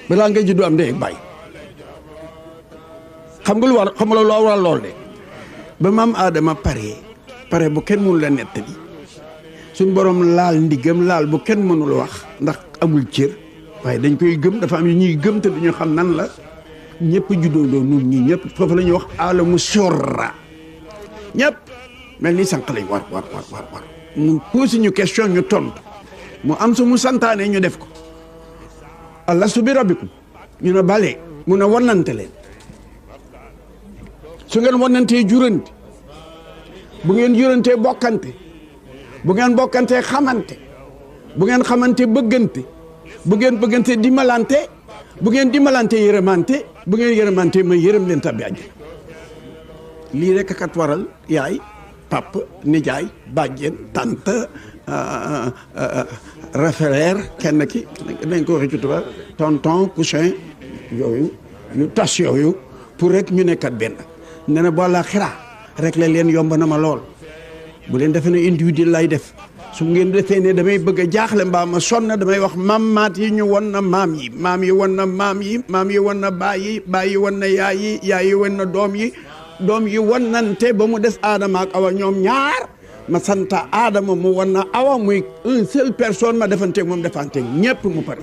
balaa ngay juddu am ndey ak baay xam nga lu war xam nga loo war lool de ba maam Adama pare bu kenn mënu la nettali suñ borom laal ndigam laal bu kenn mënul wax ndax amul cër waaye dañ koy gëm dafa am yu ñuy gëm te duñu xam nan la ñëpp juddoo doo nun ñii ñëpp foofu la ñuy wax alamu sorra ñëpp mel ni sànq lañ war mu posé ñu question ñu tontu mu am su mu santaane ñu def ko alastu bi rabbikum ñu ne bale mu ne wonante leen su ngeen wonantee jurante bu ngeen jurantee bokkante bu ngeen bokkantee xamante bu ngeen xamante bëggante bu ngeen bëggante dimbalante bu ngeen dimbalante yërëmante bu ngeen yërëmante ma yërëm leen tabbi àjjana lii rek kat waral yaay pap nijaay bàjjen tante référère kenn ki dañ ko waxee ci tubaab tonton cousin yooyu yu tas yooyu pour rek ñu nekkat benn nee na boo la xiraa rek la leen yomb na ma lool bu leen defee ne individuel lay def su ngeen defee ne damay bëgg a jaaxle mbaa ma sonn damay wax maamaat yi ñu won na maam yi maam yi won na maam yi maam yi won na baay yi baay yi won na yaay yi yaay yi won na doom yi wonnante ba mu des Adama ak Awa ñoom ñaar ma santa Adama mu won na Awa muy une seule personne ma defanteeg moom defanteeg ñëpp mu pare.